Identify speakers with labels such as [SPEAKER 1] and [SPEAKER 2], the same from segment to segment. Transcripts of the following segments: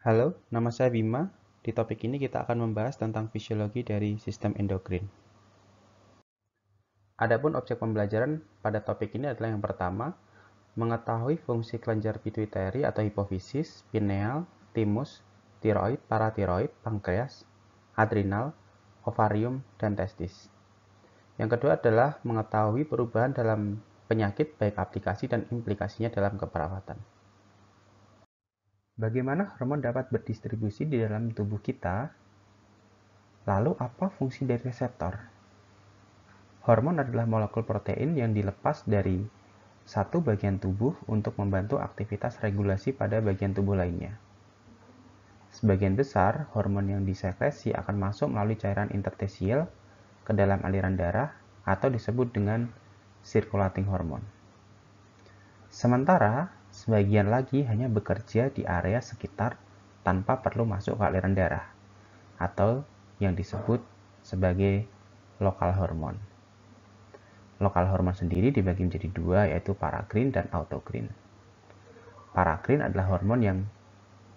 [SPEAKER 1] Halo, nama saya Bima. Di topik ini kita akan membahas tentang fisiologi dari sistem endokrin. Adapun objek pembelajaran pada topik ini adalah yang pertama, mengetahui fungsi kelenjar pituitari atau hipofisis, pineal, timus, tiroid, paratiroid, pankreas, adrenal, ovarium, dan testis. Yang kedua adalah mengetahui perubahan dalam penyakit baik aplikasi dan implikasinya dalam keperawatan. Bagaimana hormon dapat berdistribusi di dalam tubuh kita? Lalu apa fungsi dari reseptor? Hormon adalah molekul protein yang dilepas dari satu bagian tubuh untuk membantu aktivitas regulasi pada bagian tubuh lainnya. Sebagian besar hormon yang disekresi akan masuk melalui cairan interstisial ke dalam aliran darah atau disebut dengan circulating hormone. Sementara sebagian lagi hanya bekerja di area sekitar tanpa perlu masuk ke aliran darah atau yang disebut sebagai lokal hormon. Lokal hormon sendiri dibagi menjadi dua, yaitu parakrin dan autokrin. Parakrin adalah hormon yang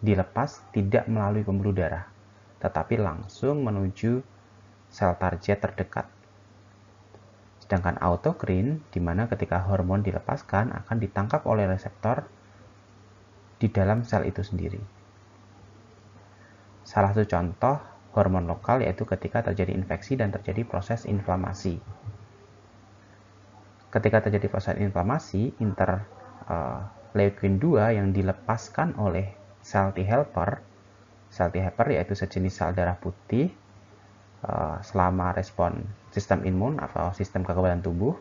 [SPEAKER 1] dilepas tidak melalui pembuluh darah, tetapi langsung menuju sel target terdekat. Sedangkan autokrin, di mana ketika hormon dilepaskan akan ditangkap oleh reseptor di dalam sel itu sendiri. Salah satu contoh hormon lokal yaitu ketika terjadi infeksi dan terjadi proses inflamasi. Ketika terjadi proses inflamasi, interleukin 2 yang dilepaskan oleh sel T helper yaitu sejenis sel darah putih selama respon sistem imun atau sistem kekebalan tubuh,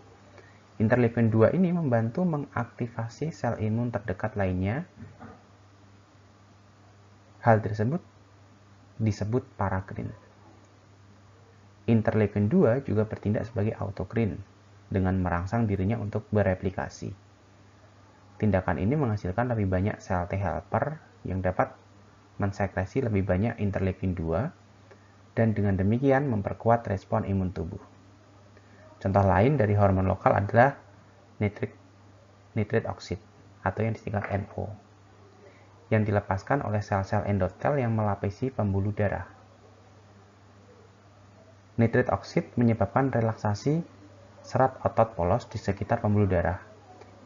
[SPEAKER 1] interleukin 2 ini membantu mengaktifasi sel imun terdekat lainnya. Hal tersebut disebut parakrin. Interleukin 2 juga bertindak sebagai autokrin dengan merangsang dirinya untuk bereplikasi. Tindakan ini menghasilkan lebih banyak sel T helper yang dapat mensekresi lebih banyak interleukin 2 dan dengan demikian memperkuat respon imun tubuh. Contoh lain dari hormon lokal adalah nitrit oksid atau yang disingkat NO yang dilepaskan oleh sel-sel endotel yang melapisi pembuluh darah. Nitrit oksid menyebabkan relaksasi serat otot polos di sekitar pembuluh darah,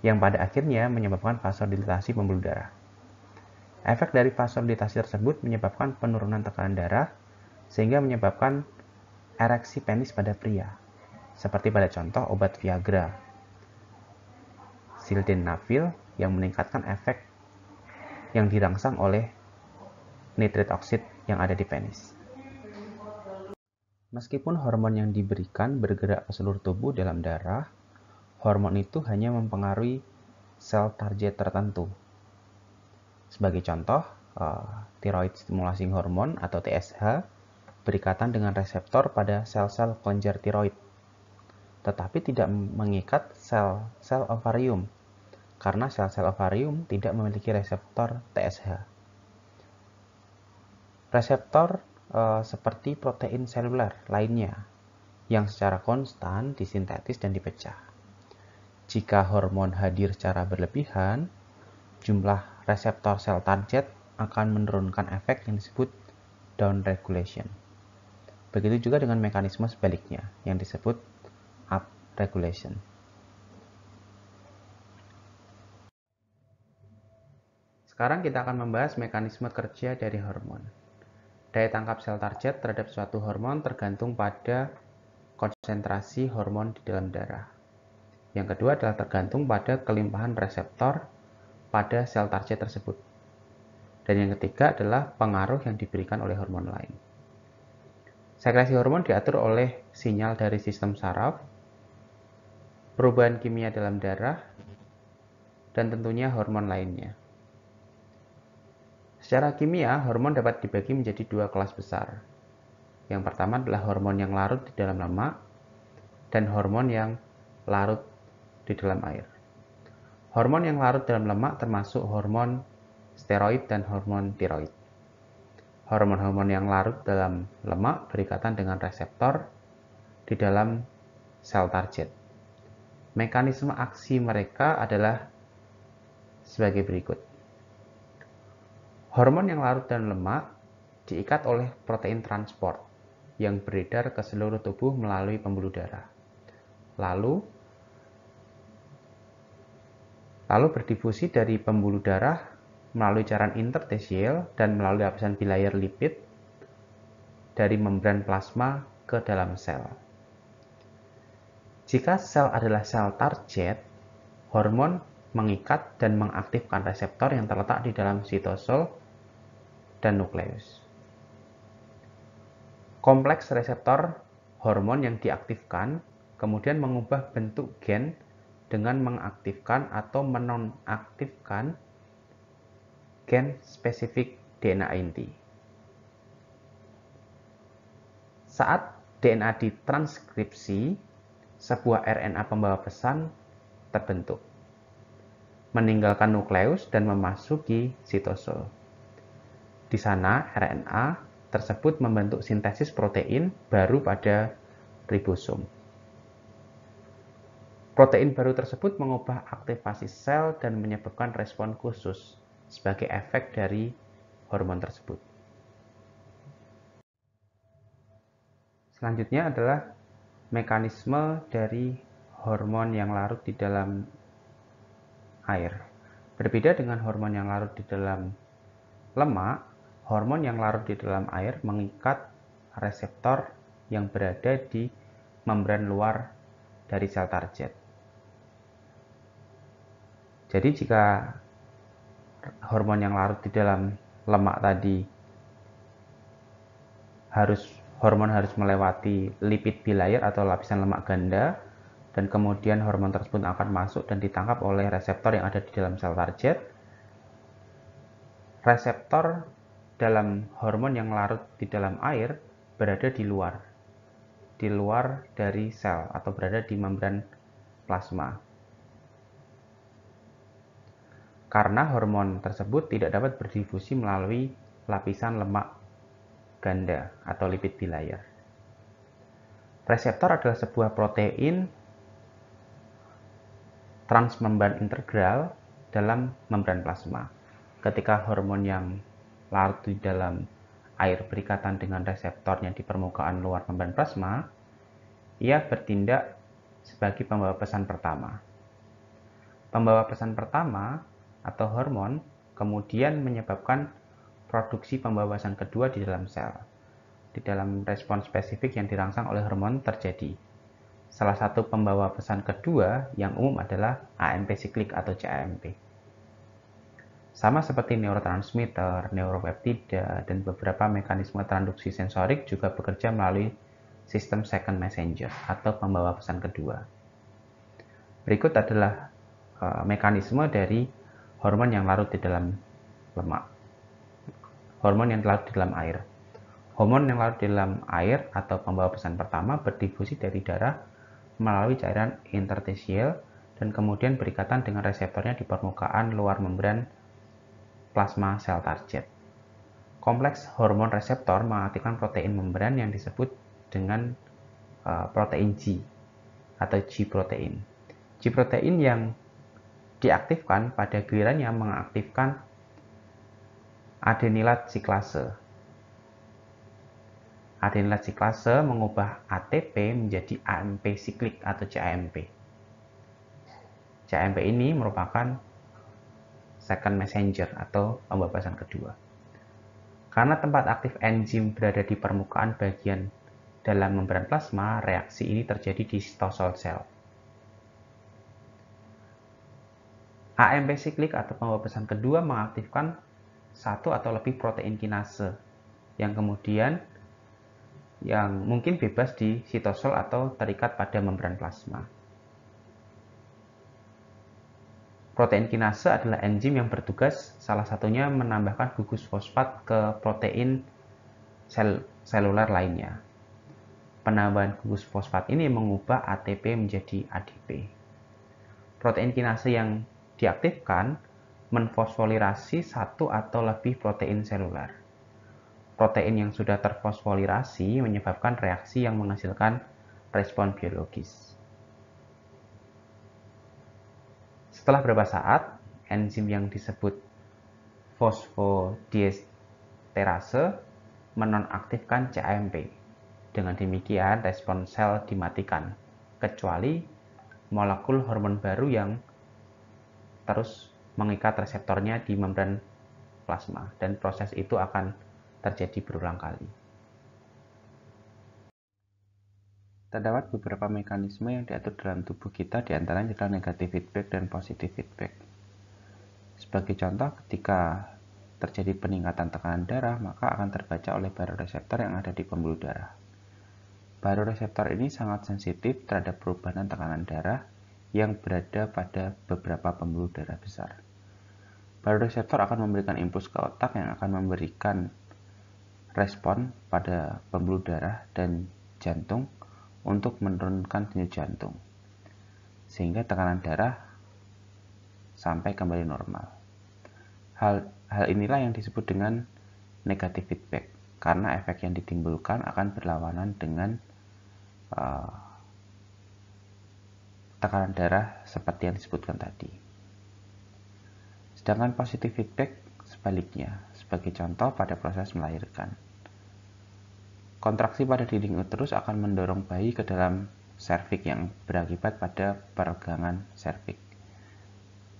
[SPEAKER 1] yang pada akhirnya menyebabkan vasodilatasi pembuluh darah. Efek dari vasodilatasi tersebut menyebabkan penurunan tekanan darah, sehingga menyebabkan ereksi penis pada pria, seperti pada contoh obat Viagra, sildenafil, yang meningkatkan efek yang dirangsang oleh nitrit oksid yang ada di penis. Meskipun hormon yang diberikan bergerak ke seluruh tubuh dalam darah, hormon itu hanya mempengaruhi sel target tertentu. Sebagai contoh, thyroid stimulating hormone atau TSH berikatan dengan reseptor pada sel-sel kelenjar tiroid, tetapi tidak mengikat sel-sel ovarium, karena sel-sel ovarium tidak memiliki reseptor TSH. Reseptor seperti protein seluler lainnya yang secara konstan disintetis dan dipecah. Jika hormon hadir secara berlebihan, jumlah reseptor sel target akan menurunkan efek yang disebut downregulation. Begitu juga dengan mekanisme sebaliknya yang disebut upregulation. Sekarang kita akan membahas mekanisme kerja dari hormon. Daya tangkap sel target terhadap suatu hormon tergantung pada konsentrasi hormon di dalam darah. Yang kedua adalah tergantung pada kelimpahan reseptor pada sel target tersebut. Dan yang ketiga adalah pengaruh yang diberikan oleh hormon lain. Sekresi hormon diatur oleh sinyal dari sistem saraf, perubahan kimia dalam darah, dan tentunya hormon lainnya. Secara kimia, hormon dapat dibagi menjadi dua kelas besar. Yang pertama adalah hormon yang larut di dalam lemak dan hormon yang larut di dalam air. Hormon yang larut dalam lemak termasuk hormon steroid dan hormon tiroid. Hormon-hormon yang larut dalam lemak berikatan dengan reseptor di dalam sel target. Mekanisme aksi mereka adalah sebagai berikut. Hormon yang larut dalam lemak diikat oleh protein transport yang beredar ke seluruh tubuh melalui pembuluh darah. Lalu berdifusi dari pembuluh darah melalui cairan interstisial dan melalui lapisan bilayer lipid dari membran plasma ke dalam sel. Jika sel adalah sel target, hormon mengikat dan mengaktifkan reseptor yang terletak di dalam sitosol dan nukleus. Kompleks reseptor hormon yang diaktifkan kemudian mengubah bentuk gen dengan mengaktifkan atau menonaktifkan gen spesifik DNA inti. Saat DNA ditranskripsi, sebuah RNA pembawa pesan terbentuk, meninggalkan nukleus dan memasuki sitosol. Di sana, RNA tersebut membentuk sintesis protein baru pada ribosom. Protein baru tersebut mengubah aktivasi sel dan menyebabkan respon khusus sebagai efek dari hormon tersebut. Selanjutnya adalah mekanisme dari hormon yang larut di dalam air. Berbeda dengan hormon yang larut di dalam lemak, hormon yang larut di dalam air mengikat reseptor yang berada di membran luar dari sel target. Jadi jika hormon yang larut di dalam lemak tadi hormon harus melewati lipid bilayer atau lapisan lemak ganda, dan kemudian hormon tersebut akan masuk dan ditangkap oleh reseptor yang ada di dalam sel target. Reseptor dalam hormon yang larut di dalam air berada di luar dari sel atau berada di membran plasma. Karena hormon tersebut tidak dapat berdifusi melalui lapisan lemak ganda atau lipid bilayer. Reseptor adalah sebuah protein transmembran integral dalam membran plasma. Ketika hormon yang larut di dalam air berikatan dengan reseptornya di permukaan luar membran plasma, ia bertindak sebagai pembawa pesan pertama. Pembawa pesan pertama atau hormon kemudian menyebabkan produksi pembawa pesan kedua di dalam sel. Di dalam respon spesifik yang dirangsang oleh hormon terjadi. Salah satu pembawa pesan kedua yang umum adalah AMP siklik atau cAMP. Sama seperti neurotransmitter, neuropeptida, dan beberapa mekanisme transduksi sensorik juga bekerja melalui sistem second messenger atau pembawa pesan kedua. Berikut adalah mekanisme dari hormon yang larut di dalam lemak. Hormon yang larut di dalam air. Hormon yang larut di dalam air atau pembawa pesan pertama berdifusi dari darah melalui cairan interstisial dan kemudian berikatan dengan reseptornya di permukaan luar membran plasma sel target. Kompleks hormon reseptor mengaktifkan protein membran yang disebut dengan protein G atau G-protein. G-protein yang diaktifkan pada gilirannya mengaktifkan adenilat siklase. Adenilat siklase mengubah ATP menjadi AMP siklik atau cAMP. cAMP ini merupakan second messenger atau pembawa pesan kedua. Karena tempat aktif enzim berada di permukaan bagian dalam membran plasma, reaksi ini terjadi di sitosol sel. AMP siklik atau pembawa pesan kedua mengaktifkan satu atau lebih protein kinase yang mungkin bebas di sitosol atau terikat pada membran plasma. Protein kinase adalah enzim yang bertugas salah satunya menambahkan gugus fosfat ke protein seluler lainnya. Penambahan gugus fosfat ini mengubah ATP menjadi ADP. Protein kinase yang diaktifkan menfosfolirasi satu atau lebih protein seluler. Protein yang sudah terfosfolirasi menyebabkan reaksi yang menghasilkan respon biologis. Setelah beberapa saat, enzim yang disebut fosfodiesterase menonaktifkan CAMP. Dengan demikian, respon sel dimatikan, kecuali molekul hormon baru yang terus mengikat reseptornya di membran plasma, dan proses itu akan terjadi berulang kali. Terdapat beberapa mekanisme yang diatur dalam tubuh kita, diantaranya adalah negative feedback dan positive feedback. Sebagai contoh, ketika terjadi peningkatan tekanan darah, maka akan terbaca oleh baroreseptor yang ada di pembuluh darah. Baroreseptor ini sangat sensitif terhadap perubahan tekanan darah yang berada pada beberapa pembuluh darah besar. Baroreseptor akan memberikan impuls ke otak yang akan memberikan respon pada pembuluh darah dan jantung untuk menurunkan denyut jantung, sehingga tekanan darah sampai kembali normal. Hal inilah yang disebut dengan negative feedback, karena efek yang ditimbulkan akan berlawanan dengan tekanan darah seperti yang disebutkan tadi. Sedangkan positive feedback sebaliknya, sebagai contoh pada proses melahirkan. Kontraksi pada dinding uterus akan mendorong bayi ke dalam serviks yang berakibat pada peregangan serviks.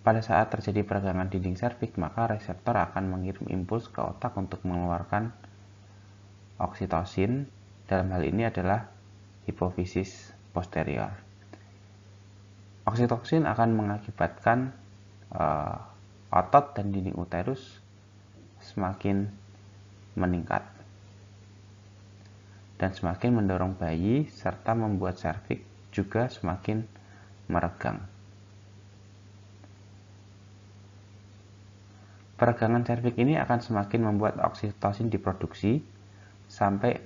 [SPEAKER 1] Pada saat terjadi peregangan dinding serviks, maka reseptor akan mengirim impuls ke otak untuk mengeluarkan oksitosin. Dalam hal ini adalah hipofisis posterior. Oksitosin akan mengakibatkan otot dan dinding uterus semakin meningkat dan semakin mendorong bayi, serta membuat serviks juga semakin meregang. Peregangan serviks ini akan semakin membuat oksitosin diproduksi sampai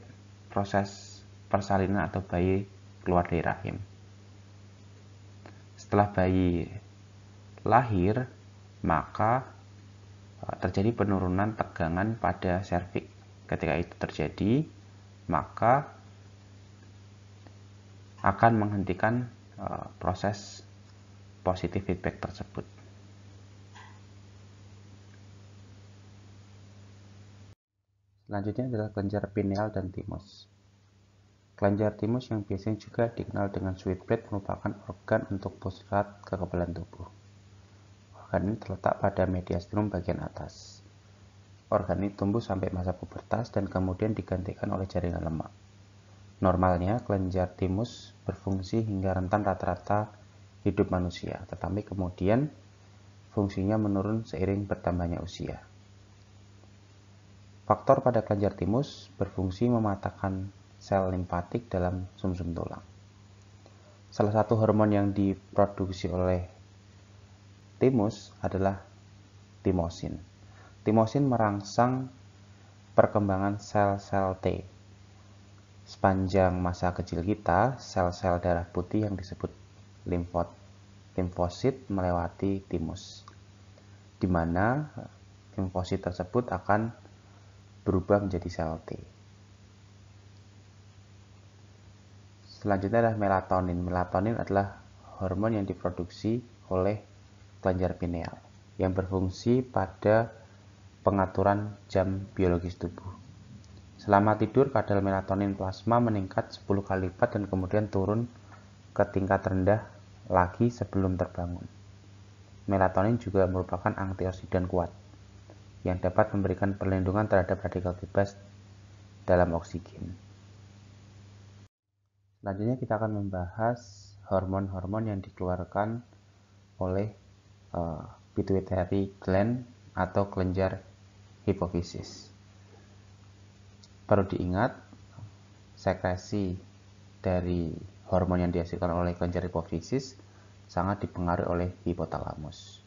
[SPEAKER 1] proses persalinan atau bayi keluar dari rahim. Setelah bayi lahir, maka terjadi penurunan tegangan pada serviks. Ketika itu terjadi, maka akan menghentikan proses positive feedback tersebut. Selanjutnya adalah kelenjar pineal dan thymus. Kelenjar thymus yang biasanya juga dikenal dengan switchblade merupakan organ untuk pusat kekebalan tubuh. Organ ini terletak pada mediastinum bagian atas. Organ ini tumbuh sampai masa pubertas dan kemudian digantikan oleh jaringan lemak. Normalnya, kelenjar thymus berfungsi hingga rentan rata-rata hidup manusia, tetapi kemudian fungsinya menurun seiring bertambahnya usia. Faktor pada kelenjar thymus berfungsi mematahkan sel limfatik dalam sumsum tulang. Salah satu hormon yang diproduksi oleh thymus adalah thymosin. Thymosin merangsang perkembangan sel-sel T. Sepanjang masa kecil kita, sel-sel darah putih yang disebut limfosit melewati thymus, di mana limfosit tersebut akan berubah menjadi sel T. Selanjutnya adalah melatonin. Melatonin adalah hormon yang diproduksi oleh kelenjar pineal yang berfungsi pada pengaturan jam biologis tubuh. Selama tidur, kadar melatonin plasma meningkat 10 kali lipat dan kemudian turun ke tingkat rendah lagi sebelum terbangun. Melatonin juga merupakan antioksidan kuat yang dapat memberikan perlindungan terhadap radikal bebas dalam oksigen. Selanjutnya kita akan membahas hormon-hormon yang dikeluarkan oleh pituitary gland atau kelenjar hipofisis. Perlu diingat, sekresi dari hormon yang dihasilkan oleh kelenjar hipofisis sangat dipengaruhi oleh hipotalamus.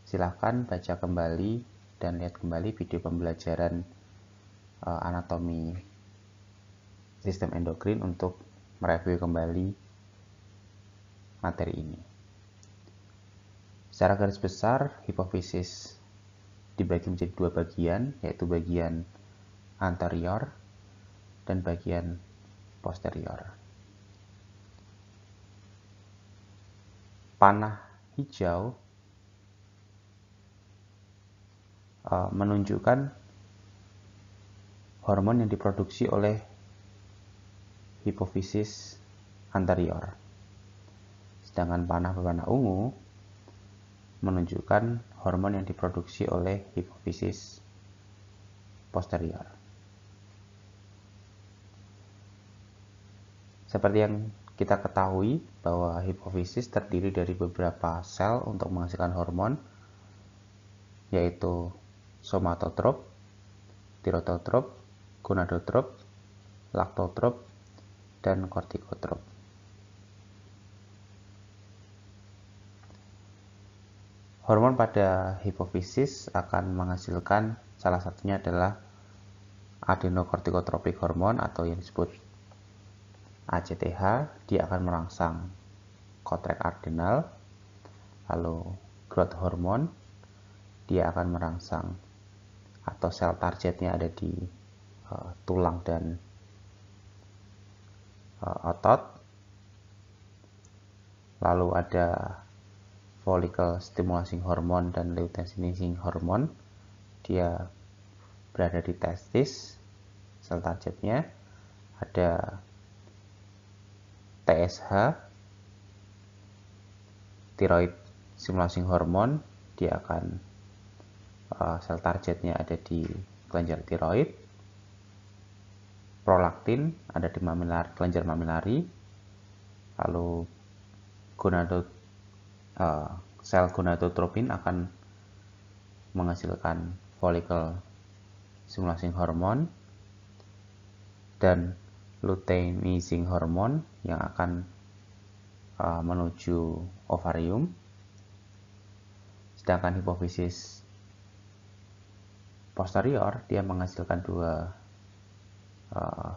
[SPEAKER 1] Silahkan baca kembali dan lihat kembali video pembelajaran anatomi sistem endokrin untuk mereview kembali materi ini. Secara garis besar, hipofisis dibagi menjadi dua bagian, yaitu bagian anterior dan bagian posterior. Panah hijau menunjukkan hormon yang diproduksi oleh hipofisis anterior. Sedangkan panah berwarna ungu menunjukkan hormon yang diproduksi oleh hipofisis posterior. Seperti yang kita ketahui bahwa hipofisis terdiri dari beberapa sel untuk menghasilkan hormon, yaitu somatotrop, tirototrop, gonadotrop, laktotrop, dan kortikotrop. Hormon pada hipofisis akan menghasilkan, salah satunya adalah adenokortikotropic hormone atau yang disebut ACTH. Dia akan merangsang kontrak adrenal. Lalu growth hormone, dia akan merangsang atau sel targetnya ada di tulang dan otot. Lalu ada follicle stimulating hormone dan luteinizing hormone, dia berada di testis, sel targetnya. Ada TSH, thyroid stimulating hormone, dia akan sel targetnya ada di kelenjar tiroid. Prolaktin ada di kelenjar mamilari. Lalu sel gonadotropin akan menghasilkan follicle stimulating hormone dan luteinizing hormone yang akan menuju ovarium. Sedangkan hipofisis posterior dia menghasilkan dua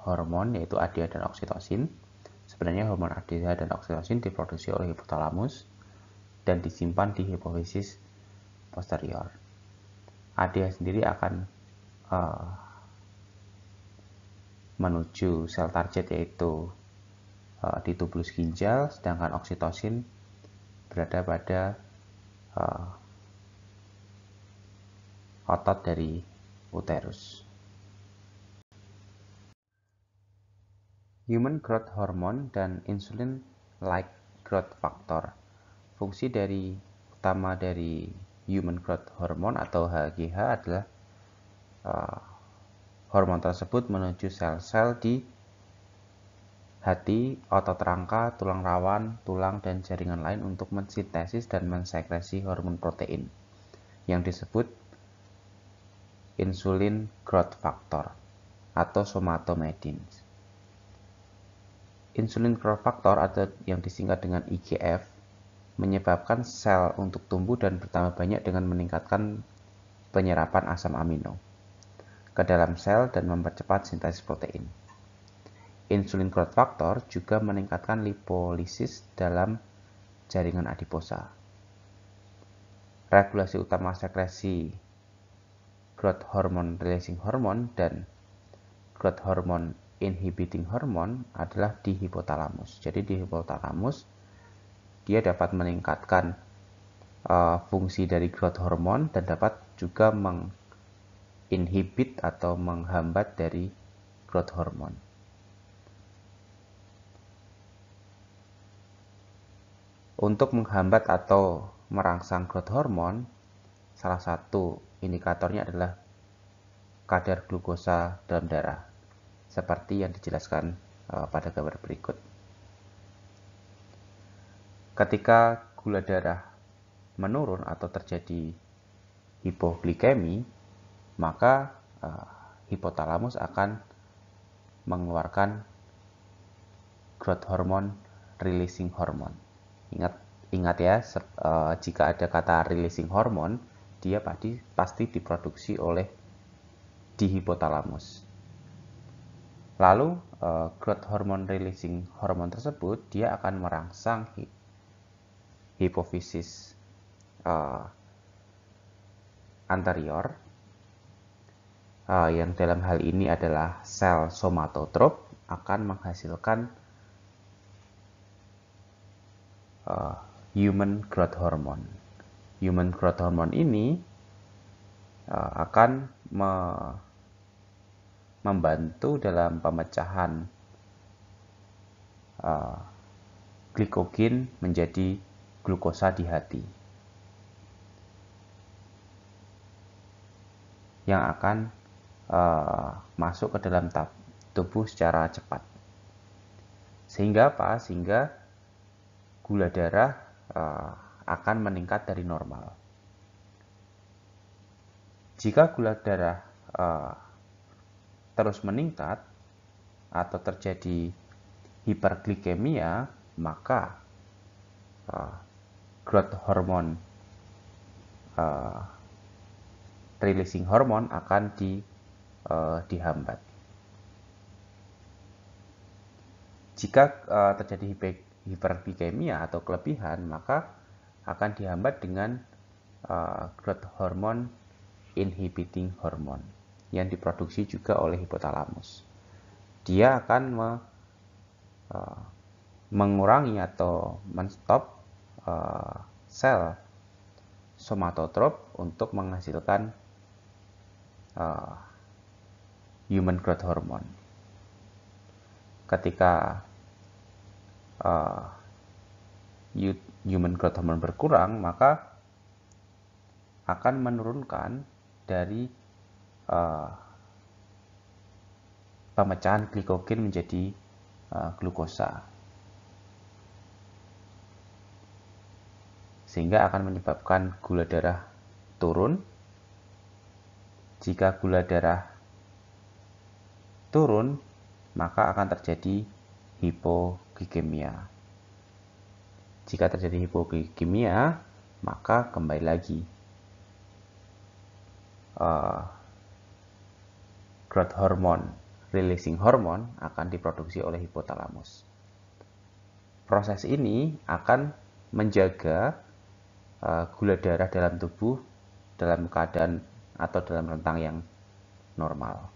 [SPEAKER 1] hormon, yaitu ADH dan oksitosin. Sebenarnya hormon ADH dan oksitosin diproduksi oleh hipotalamus dan disimpan di hipofisis posterior. ADH sendiri akan menuju sel target, yaitu di tubulus ginjal, sedangkan oksitosin berada pada otot dari uterus. Human growth hormone dan insulin-like growth factor. Fungsi utama dari human growth hormone atau HGH adalah hormon tersebut menuju sel-sel di hati, otot rangka, tulang rawan, tulang, dan jaringan lain untuk mensintesis dan mensekresi hormon protein yang disebut insulin growth factor atau somatomedin. Insulin growth factor atau yang disingkat dengan IGF menyebabkan sel untuk tumbuh dan bertambah banyak dengan meningkatkan penyerapan asam amino ke dalam sel dan mempercepat sintesis protein. Insulin growth factor juga meningkatkan lipolisis dalam jaringan adiposa. Regulasi utama sekresi growth hormone releasing hormone dan growth hormone inhibiting hormone adalah di hipotalamus. Jadi di hipotalamus dia dapat meningkatkan fungsi dari growth hormone dan dapat juga menginhibit atau menghambat dari growth hormone. Untuk menghambat atau merangsang growth hormone, salah satu indikatornya adalah kadar glukosa dalam darah, seperti yang dijelaskan pada gambar berikut. Ketika gula darah menurun atau terjadi hipoglikemi, maka hipotalamus akan mengeluarkan growth hormone releasing hormone. Ingat ya, jika ada kata releasing hormone, dia pasti diproduksi oleh di hipotalamus. Lalu growth hormone releasing hormone tersebut dia akan merangsang hipofisis anterior yang dalam hal ini adalah sel somatotrop akan menghasilkan human growth hormone. Human growth hormone ini akan membantu dalam pemecahan glikogen menjadi glukosa di hati yang akan masuk ke dalam tubuh secara cepat. Sehingga apa? Sehingga gula darah akan meningkat dari normal. Jika gula darah terus meningkat atau terjadi hiperglikemia, maka growth hormone releasing hormone akan dihambat. Jika terjadi hiperglikemia atau kelebihan, maka akan dihambat dengan growth hormone inhibiting hormone yang diproduksi juga oleh hipotalamus. Dia akan mengurangi atau menstop sel somatotrop untuk menghasilkan human growth hormone. Ketika human growth hormone berkurang, maka akan menurunkan dari pemecahan glikogen menjadi glukosa, sehingga akan menyebabkan gula darah turun. Jika gula darah turun, maka akan terjadi hipoglikemia. Jika terjadi hipoglikemia, maka kembali lagi growth hormone, releasing hormone akan diproduksi oleh hipotalamus. Proses ini akan menjaga gula darah dalam tubuh dalam keadaan atau dalam rentang yang normal.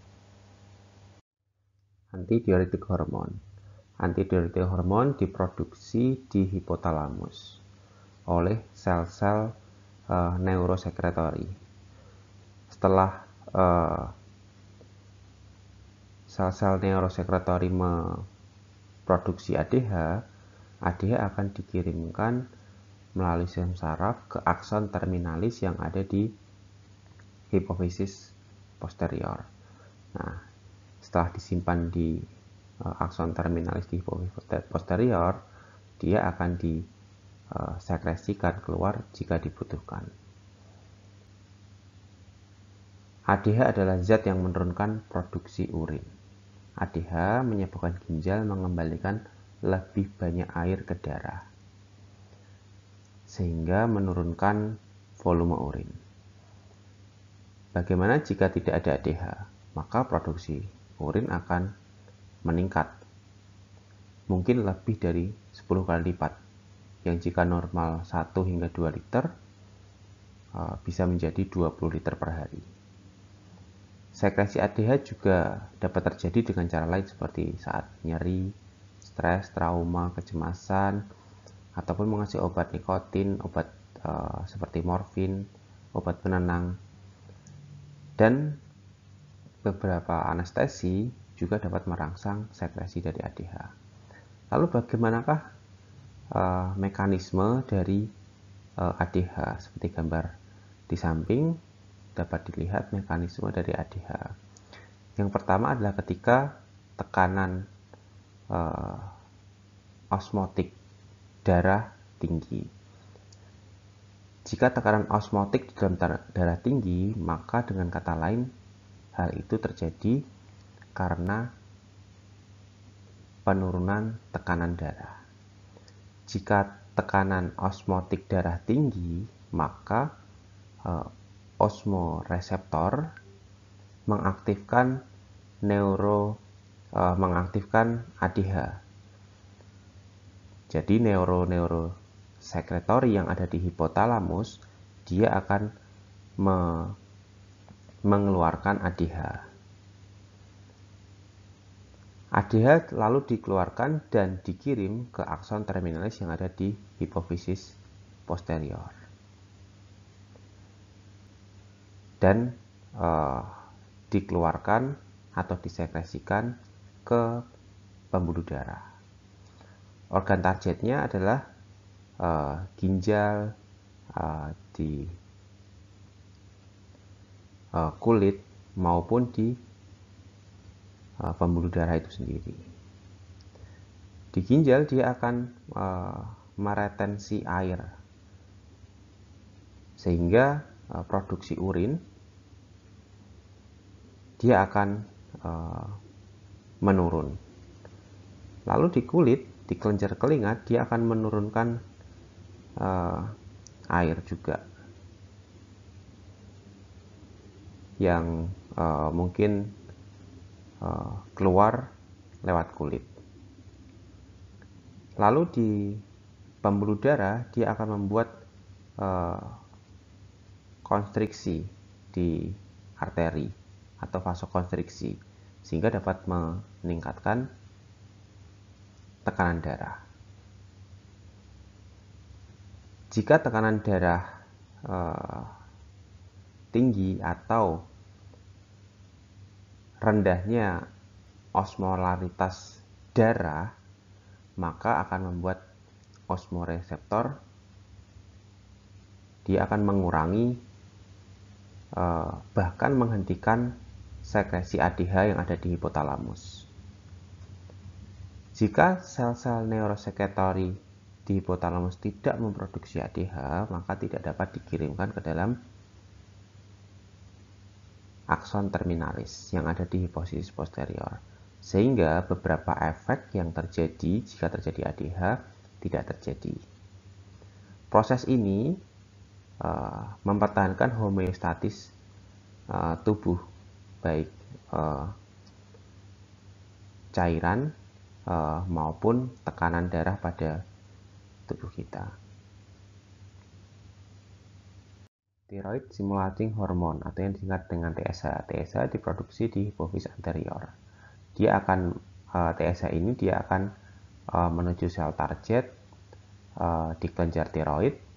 [SPEAKER 1] Antidiuretik hormon. Antidiuretik hormon diproduksi di hipotalamus oleh sel-sel neurosekretori. Setelah sel-sel neurosekretori memproduksi ADH, ADH akan dikirimkan melalui sistem saraf ke akson terminalis yang ada di hipofisis posterior. Nah, setelah disimpan di akson terminalis di hipofisis posterior, dia akan disekresikan keluar jika dibutuhkan. ADH adalah zat yang menurunkan produksi urin. ADH menyebabkan ginjal mengembalikan lebih banyak air ke darah, sehingga menurunkan volume urin. Bagaimana jika tidak ada ADH? Maka produksi urin akan meningkat, mungkin lebih dari 10 kali lipat, yang jika normal 1 hingga 2 liter, bisa menjadi 20 liter per hari. Sekresi ADH juga dapat terjadi dengan cara lain seperti saat nyeri, stres, trauma, kecemasan, ataupun mengasih obat nikotin, obat seperti morfin, obat penenang, dan beberapa anestesi juga dapat merangsang sekresi dari ADH. Lalu bagaimanakah mekanisme dari ADH? Seperti gambar di samping dapat dilihat mekanisme dari ADH. Yang pertama adalah ketika tekanan osmotik darah tinggi. Jika tekanan osmotik di dalam darah tinggi, maka dengan kata lain, hal itu terjadi karena penurunan tekanan darah. Jika tekanan osmotik darah tinggi, maka osmoreseptor mengaktifkan ADH. Jadi neurosekretori yang ada di hipotalamus, dia akan mengeluarkan ADH. ADH lalu dikeluarkan dan dikirim ke akson terminalis yang ada di hipofisis posterior. Dan dikeluarkan atau disekresikan ke pembuluh darah. Organ targetnya adalah ginjal, di kulit maupun di pembuluh darah itu sendiri. Di ginjal dia akan meretensi air sehingga produksi urin dia akan menurun. Lalu di kulit, di kelenjar keringat, dia akan menurunkan air juga yang mungkin keluar lewat kulit. Lalu di pembuluh darah dia akan membuat konstriksi di arteri atau vasokonstriksi sehingga dapat meningkatkan tekanan darah. Jika tekanan darah tinggi atau rendahnya osmolaritas darah, maka akan membuat osmoreseptor dia akan mengurangi bahkan menghentikan sekresi ADH yang ada di hipotalamus. Jika sel-sel neurosekretori di hipotalamus tidak memproduksi ADH, maka tidak dapat dikirimkan ke dalam akson terminalis yang ada di hipofisis posterior. Sehingga beberapa efek yang terjadi jika terjadi ADH tidak terjadi. Proses ini mempertahankan homeostatis tubuh, baik cairan maupun tekanan darah pada tubuh kita. Thyroid stimulating hormone atau yang disingkat dengan TSH. TSH diproduksi di hipofisis anterior. TSH ini dia akan menuju sel target di kelenjar tiroid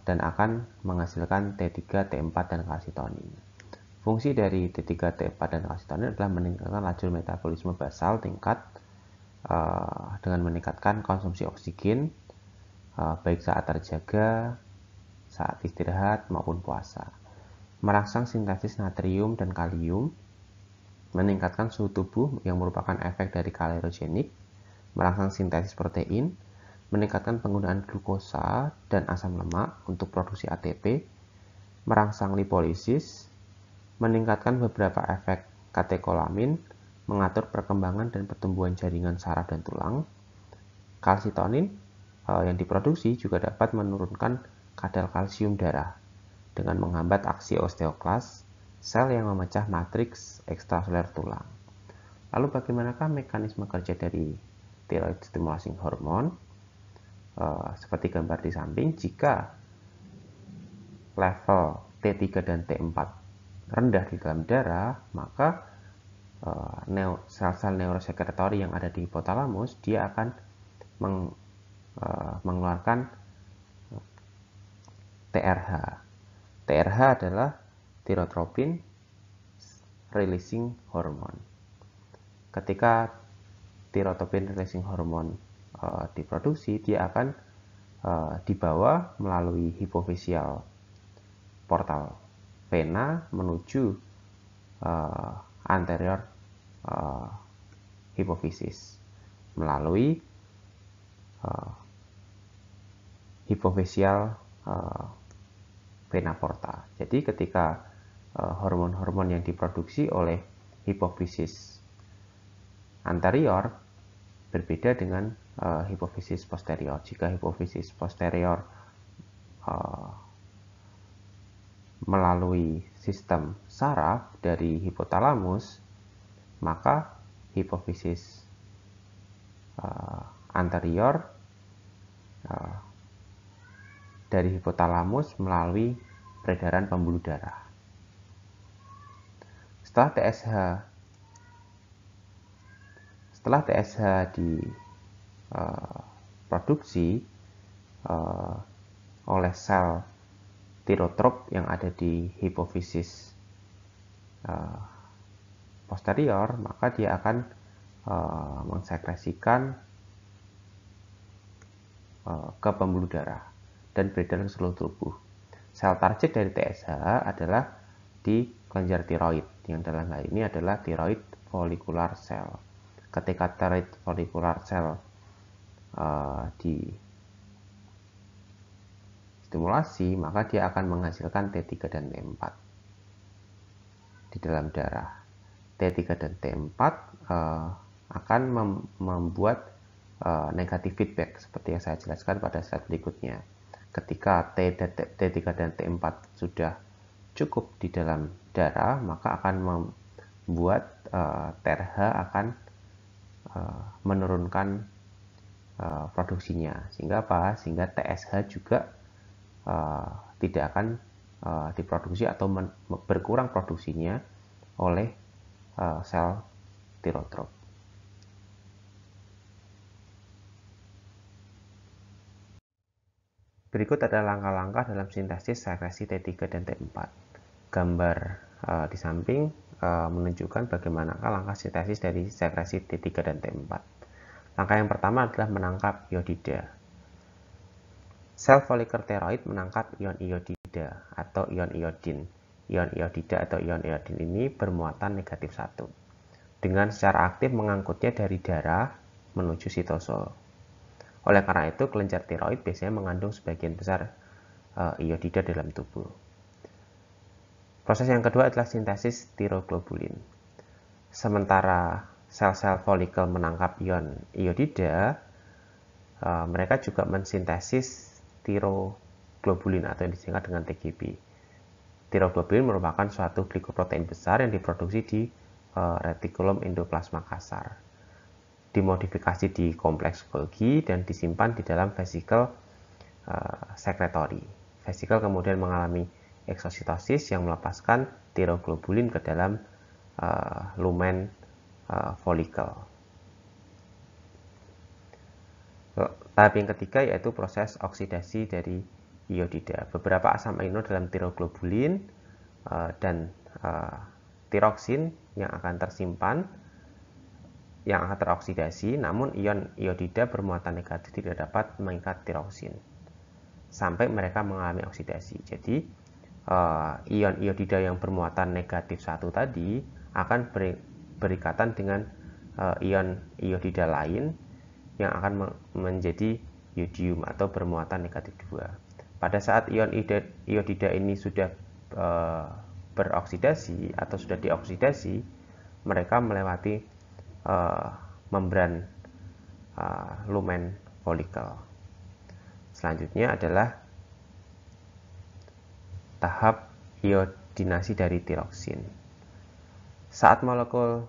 [SPEAKER 1] dan akan menghasilkan T3, T4, dan kalsitonin. Fungsi dari T3, T4, dan kalsitonin adalah meningkatkan laju metabolisme basal dengan meningkatkan konsumsi oksigen baik saat terjaga, saat istirahat, maupun puasa. Merangsang sintesis natrium dan kalium, meningkatkan suhu tubuh yang merupakan efek dari kalerogenik, merangsang sintesis protein, meningkatkan penggunaan glukosa dan asam lemak untuk produksi ATP, merangsang lipolisis, meningkatkan beberapa efek katekolamin, mengatur perkembangan dan pertumbuhan jaringan saraf dan tulang. Kalsitonin yang diproduksi juga dapat menurunkan kadar kalsium darah dengan menghambat aksi osteoklas, sel yang memecah matriks ekstraseluler tulang. Lalu bagaimanakah mekanisme kerja dari thyroid stimulating hormone? Seperti gambar di samping, jika level T3 dan T4 rendah di dalam darah, maka sel-sel neurosekretori yang ada di hipotalamus dia akan mengeluarkan TRH. TRH adalah thyrotropin releasing hormone. Ketika thyrotropin releasing hormone diproduksi, dia akan dibawa melalui hipofisial portal vena menuju anterior hipofisis melalui hipofisial vena porta. Jadi ketika hormon-hormon yang diproduksi oleh hipofisis anterior berbeda dengan hipofisis posterior. Jika hipofisis posterior melalui sistem saraf dari hipotalamus, maka hipofisis anterior dari hipotalamus melalui peredaran pembuluh darah. Setelah TSH diproduksi oleh sel tirotrop yang ada di hipofisis posterior, maka dia akan mensekresikan ke pembuluh darah dan beredar ke seluruh tubuh. Sel target dari TSH adalah di kelenjar tiroid, yang dalam hal ini adalah tiroid follicular cell. Ketika tiroid follicular cell di stimulasi, maka dia akan menghasilkan T3 dan T4 di dalam darah. T3 dan T4 akan membuat negatif feedback seperti yang saya jelaskan pada slide berikutnya. Ketika T3 dan T4 sudah cukup di dalam darah, maka akan membuat TRH akan menurunkan produksinya. Sehingga apa? Sehingga TSH juga tidak akan diproduksi atau berkurang produksinya oleh sel tirotrop. Berikut adalah langkah-langkah dalam sintesis sekresi T3 dan T4. Gambar di samping menunjukkan bagaimana langkah sintesis dari sekresi T3 dan T4. Langkah yang pertama adalah menangkap iodida. Sel folikel tiroid menangkap ion iodida atau ion iodin. Ion iodida atau ion iodin ini bermuatan negatif 1. Dengan secara aktif mengangkutnya dari darah menuju sitosol. Oleh karena itu, kelenjar tiroid biasanya mengandung sebagian besar iodida dalam tubuh. Proses yang kedua adalah sintesis tiroglobulin. Sementara sel-sel folikel menangkap ion iodida, mereka juga mensintesis tiroglobulin atau yang disingkat dengan TGB. Tiroglobulin merupakan suatu glikoprotein besar yang diproduksi di retikulum endoplasma kasar, dimodifikasi di kompleks Golgi dan disimpan di dalam vesikel sekretory. Vesikel kemudian mengalami eksositosis yang melepaskan tiroglobulin ke dalam lumen folikel. Tahap yang ketiga yaitu proses oksidasi dari iodida. Beberapa asam amino dalam tiroglobulin dan tiroksin yang akan tersimpan, yang akan teroksidasi, namun ion iodida bermuatan negatif tidak dapat mengikat tiroksin sampai mereka mengalami oksidasi. Jadi ion iodida yang bermuatan negatif 1 tadi akan berikatan dengan ion iodida lain yang akan menjadi yodium atau bermuatan negatif 2. Pada saat ion iodida ini sudah beroksidasi atau sudah dioksidasi, mereka melewati membran lumen folikel. Selanjutnya adalah tahap iodinasi dari tiroksin. Saat molekul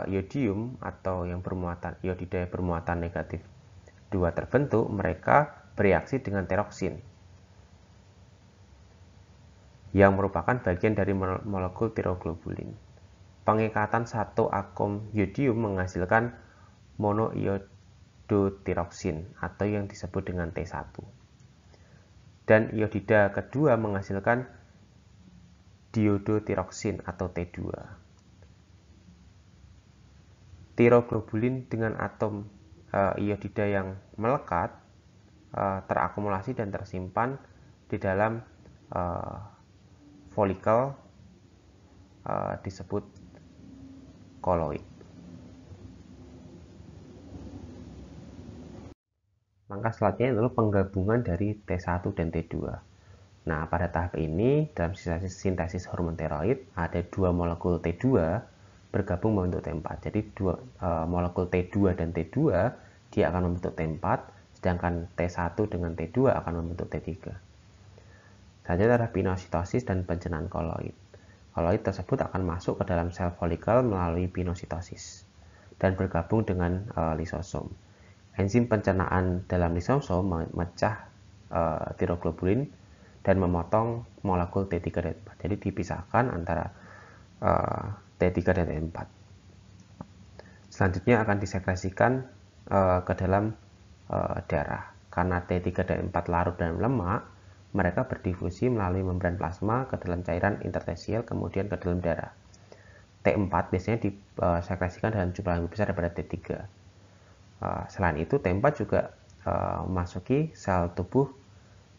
[SPEAKER 1] iodium atau yang bermuatan iodida bermuatan negatif 2 terbentuk, mereka bereaksi dengan tiroksin yang merupakan bagian dari molekul tiroglobulin. Pengikatan satu atom iodium menghasilkan monoiodotiroksin atau yang disebut dengan T1. Dan iodida kedua menghasilkan diodotiroksin atau T2. Tiroglobulin dengan atom iodida yang melekat terakumulasi dan tersimpan di dalam folikel disebut koloid. Langkah selanjutnya adalah penggabungan dari T1 dan T2. Nah, pada tahap ini dalam sintesis hormon tiroid ada 2 molekul T2 bergabung membentuk T4. Jadi molekul T2 dan T2 dia akan membentuk T4, sedangkan T1 dengan T2 akan membentuk T3. Selanjutnya adalah pinositosis dan pencernaan koloid. Koloid tersebut akan masuk ke dalam sel folikel melalui pinositosis dan bergabung dengan lisosom. Enzim pencernaan dalam lisosom memecah tiroglobulin dan memotong molekul T3 dan T4. Jadi dipisahkan antara T3 dan T4. Selanjutnya akan disekresikan ke dalam darah. Karena T3 dan T4 larut dalam lemak, mereka berdifusi melalui membran plasma ke dalam cairan interstisial kemudian ke dalam darah. T4 biasanya disekresikan dalam jumlah yang lebih besar daripada T3. Selain itu, T4 juga memasuki sel tubuh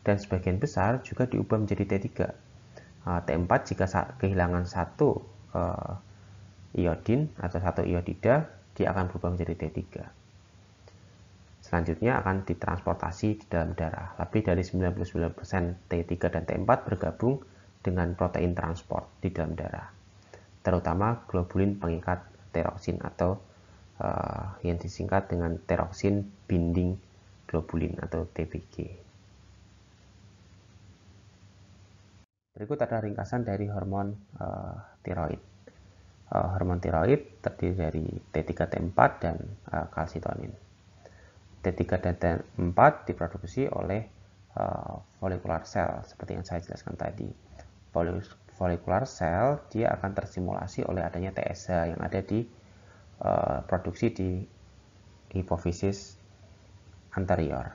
[SPEAKER 1] dan sebagian besar juga diubah menjadi T3. T4 jika kehilangan satu iodin atau satu iodida, dia akan berubah menjadi T3. Selanjutnya akan ditransportasi di dalam darah. Lebih dari 99% T3 dan T4 bergabung dengan protein transport di dalam darah, terutama globulin pengikat teroksin atau yang disingkat dengan teroksin binding globulin atau TBG. Berikut adalah ringkasan dari hormon tiroid. Hormon tiroid terdiri dari T3, T4, dan kalsitonin. T3 dan T4 diproduksi oleh follicular cell seperti yang saya jelaskan tadi. Follicular cell dia akan terstimulasi oleh adanya TSH yang ada di produksi di hipofisis anterior.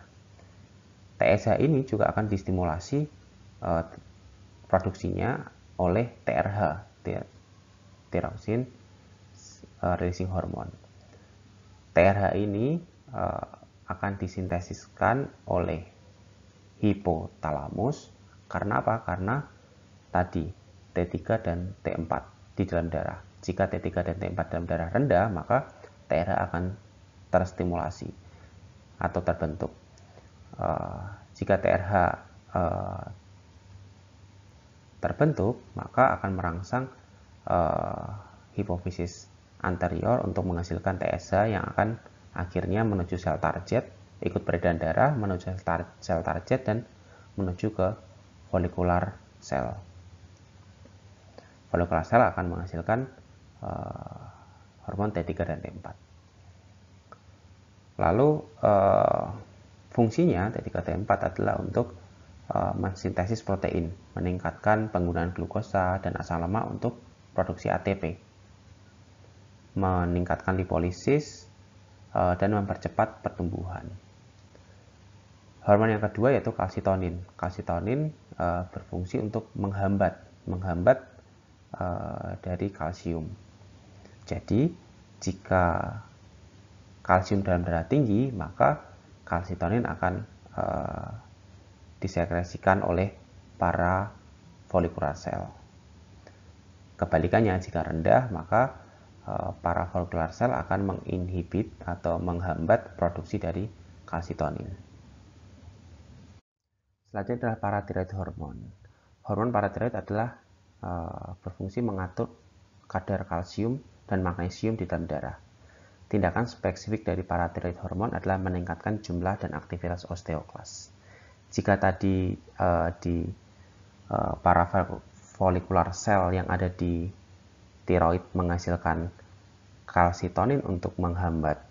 [SPEAKER 1] TSH ini juga akan distimulasi produksinya oleh TRH, tyrosine releasing hormone. TRH ini akan disintesiskan oleh hipotalamus. Karena apa? Karena tadi T3 dan T4 di dalam darah. Jika T3 dan T4 dalam darah rendah, maka TRH akan terstimulasi atau terbentuk. Jika TRH terbentuk, maka akan merangsang hipofisis anterior untuk menghasilkan TSH yang akan akhirnya menuju sel target, ikut peredaran darah menuju sel target dan menuju ke follicular cell. Follicular cell akan menghasilkan hormon T3 dan T4. Lalu fungsinya T3 T4 adalah untuk mensintesis protein, meningkatkan penggunaan glukosa dan asam lemak untuk produksi ATP, meningkatkan lipolisis, dan mempercepat pertumbuhan. Hormon yang kedua yaitu kalsitonin. Kalsitonin berfungsi untuk menghambat dari kalsium. Jadi, jika kalsium dalam darah tinggi, maka kalsitonin akan disekresikan oleh para follicular cell. Kebalikannya, jika rendah, maka para follicular cell akan menginhibit atau menghambat produksi dari kalsitonin. Selanjutnya adalah parathyroid hormone. Hormon parathyroid adalah berfungsi mengatur kadar kalsium dan magnesium di dalam darah. Tindakan spesifik dari parathyroid hormone adalah meningkatkan jumlah dan aktivitas osteoklas. Jika tadi di para follicular cell yang ada di tiroid menghasilkan kalsitonin untuk menghambat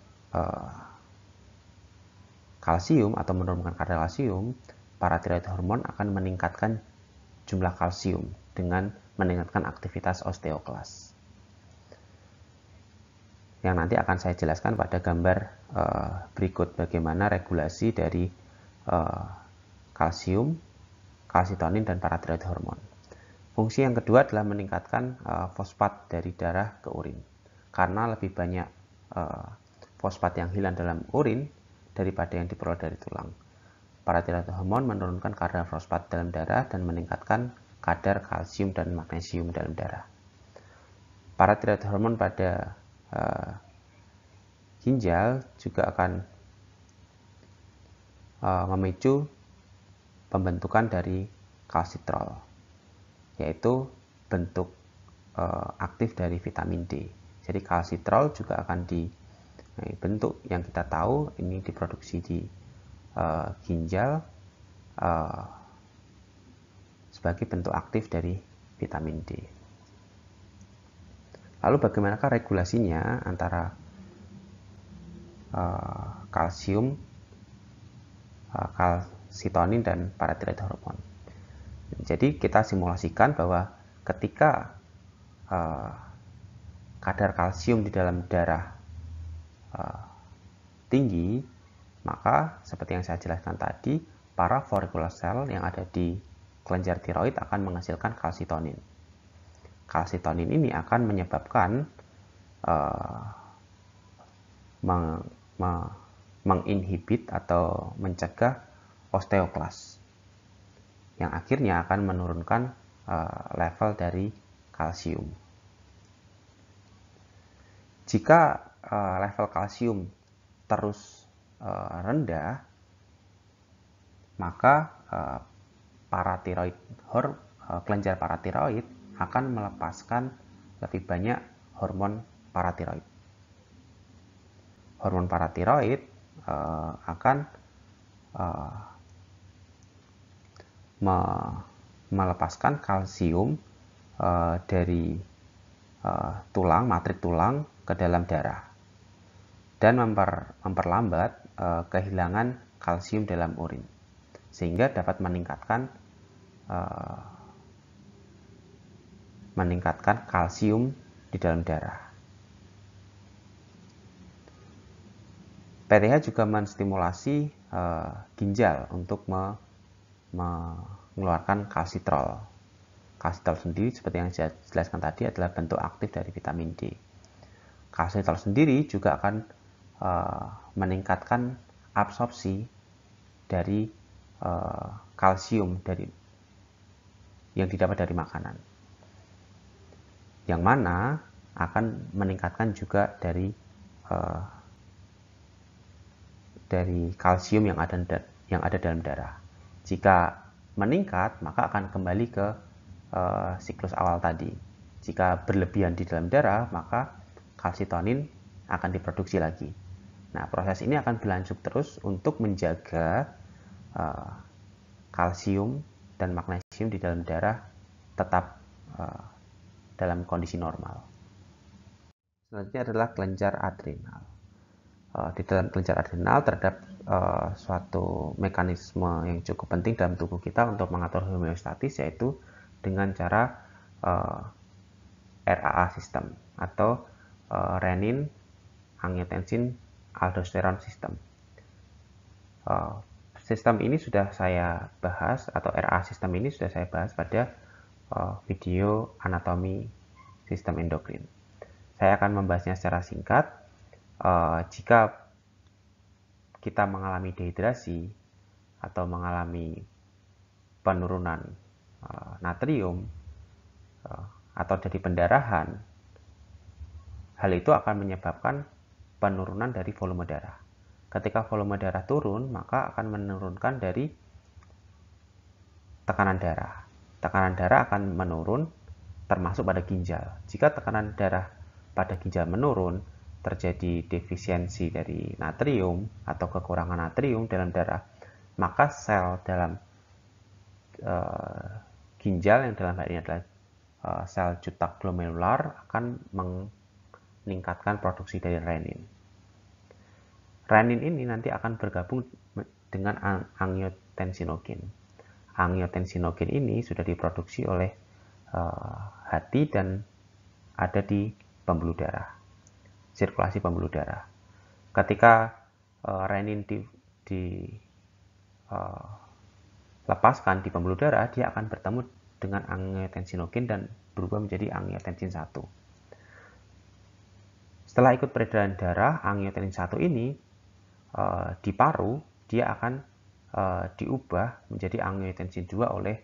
[SPEAKER 1] kalsium atau menurunkan kadar kalsium, parathyroid hormone akan meningkatkan jumlah kalsium dengan meningkatkan aktivitas osteoklas. Yang nanti akan saya jelaskan pada gambar berikut bagaimana regulasi dari kalsium, kalsitonin, dan parathyroid hormone. Fungsi yang kedua adalah meningkatkan fosfat dari darah ke urin. Karena lebih banyak fosfat yang hilang dalam urin daripada yang diperoleh dari tulang. Parathyroid hormone menurunkan kadar fosfat dalam darah dan meningkatkan kadar kalsium dan magnesium dalam darah. Parathyroid hormone pada ginjal juga akan memicu pembentukan dari kalsitrol, yaitu bentuk aktif dari vitamin D. Jadi kalsitrol juga akan dibentuk, yang kita tahu ini diproduksi di ginjal sebagai bentuk aktif dari vitamin D. Lalu bagaimanakah regulasinya antara kalsium, kalsitonin, dan parathyroid hormone? Jadi kita simulasikan bahwa ketika kadar kalsium di dalam darah tinggi, maka seperti yang saya jelaskan tadi, para follicular cell yang ada di kelenjar tiroid akan menghasilkan kalsitonin. kalsitonin ini akan menyebabkan menginhibit atau mencegah osteoklas, yang akhirnya akan menurunkan level dari kalsium. Jika level kalsium terus rendah, maka kelenjar paratiroid akan melepaskan lebih banyak hormon paratiroid. Hormon paratiroid akan melepaskan kalsium dari matrik tulang ke dalam darah dan memperlambat kehilangan kalsium dalam urin, sehingga dapat meningkatkan kalsium di dalam darah. PTH juga menstimulasi ginjal untuk mengeluarkan kalsitrol. Kalsitrol sendiri seperti yang saya jelaskan tadi adalah bentuk aktif dari vitamin D. Kalsitrol sendiri juga akan meningkatkan absorpsi dari kalsium yang didapat dari makanan, yang mana akan meningkatkan juga dari kalsium yang ada dalam darah. Jika meningkat, maka akan kembali ke siklus awal tadi. Jika berlebihan di dalam darah, maka kalsitonin akan diproduksi lagi. Nah, proses ini akan berlanjut terus untuk menjaga kalsium dan magnesium di dalam darah tetap dalam kondisi normal. Selanjutnya adalah kelenjar adrenal. Di dalam kelenjar adrenal terdapat suatu mekanisme yang cukup penting dalam tubuh kita untuk mengatur homeostatis, yaitu dengan cara RAA system atau renin angiotensin aldosteron system. Sistem ini sudah saya bahas, atau RAA system ini sudah saya bahas pada video anatomi sistem endokrin. Saya akan membahasnya secara singkat. Jika kita mengalami dehidrasi atau mengalami penurunan natrium atau jadi pendarahan, hal itu akan menyebabkan penurunan dari volume darah. Ketika volume darah turun, maka akan menurunkan dari tekanan darah. Tekanan darah akan menurun termasuk pada ginjal. Jika tekanan darah pada ginjal menurun, terjadi defisiensi dari natrium atau kekurangan natrium dalam darah, maka sel dalam ginjal, yang dalam hal ini adalah sel jutak glomerular, akan meningkatkan produksi dari renin. Renin ini nanti akan bergabung dengan angiotensinogen. Angiotensinogen ini sudah diproduksi oleh hati dan ada di pembuluh darah, sirkulasi pembuluh darah. Ketika renin dilepaskan di pembuluh darah, dia akan bertemu dengan angiotensinogen dan berubah menjadi angiotensin 1. Setelah ikut peredaran darah, angiotensin 1 ini di paru, dia akan diubah menjadi angiotensin 2 oleh